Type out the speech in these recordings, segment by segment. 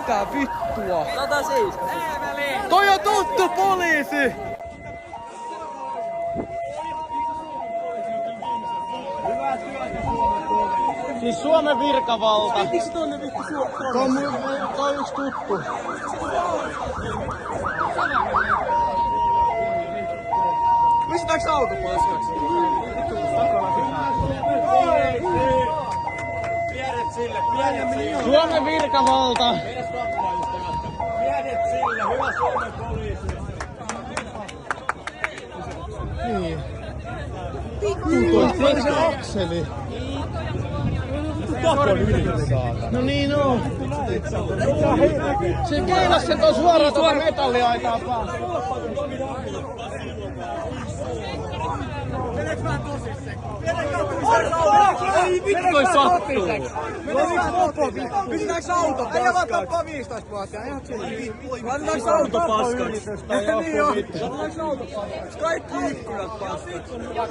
Mitä vittua? 107. Toi on tuttu poliisi! Siis Suomen virkavalta. Miksi tonne vittu Toi on yksi tuttu. Pistetääks auto paskaksi? Pienet sille, pienet sille. Suomen virkavalta. Pienet sille, hyvä Suomen poliisi. Niin. Toi se Akseli. No niin on. Se keilas sen tuon suoraan tuota metalliaitaa päästä. Ei vittu toi sattuu! Pistetääks auto paskaksi? Ei vaan tappaa 15-vuotiaan, ihan chilli. Laitetaanks auto paskaksi? Niin on. Laitetaanks auto paskaksi? Kaikki ikkunat paskaksi.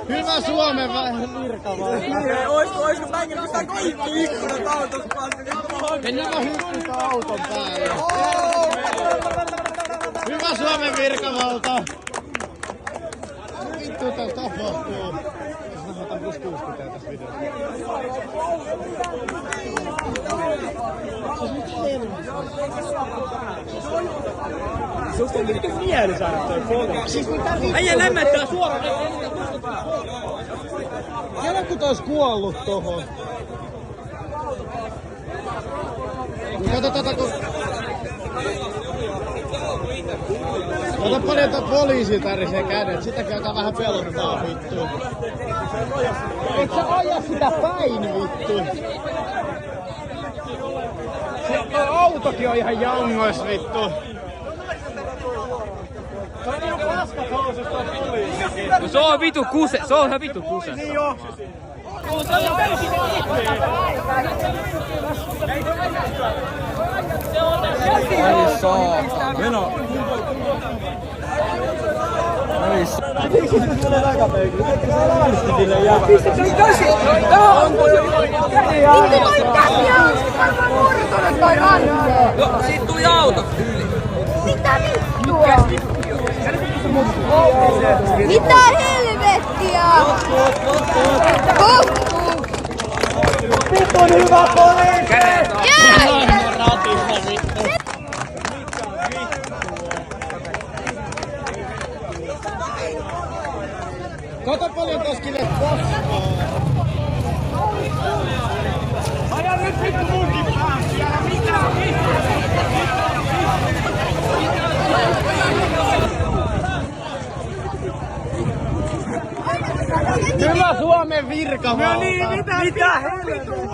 Hyvä Suomen virkavalta. Niin, oisko päinkin pistää kaikki ikkunat autosta paskaksi? Mennään vaan hyppytä auton päälle. Hyvä Suomen virkavalta. Vittu täällä tapahtuu. Jos nähdään plus 60 tässä videossa. Susta on vittu mieli saada toi foto. Siis mitä Äijä lämmättää suoraan. Kela kun ois kuollut tohon. Kato kun... Ota paljon tuon poliisin tärisee kädet, sitäkin ota vähän pelottaa vittu. Et sä aja sitä päin vittu. Se autokin on ihan jangois vittu. Se on ihan paskat housusta toi poliisikin. No se on vitu kuse, se on ihan vitu kuse. Niin joo. Ai saata. Meno. Ai saata. No, siitä tuli auto. Mitä vittua? Mitä helvettiä? Vittu on hyvä poliisi! Jee! Ratissa vittu. Kato paljon toskille paskaa. Aja nyt vittu munkin päähän siellä, mitä Hyvä Suomen virkavalta. No niin, mitä helvettiä?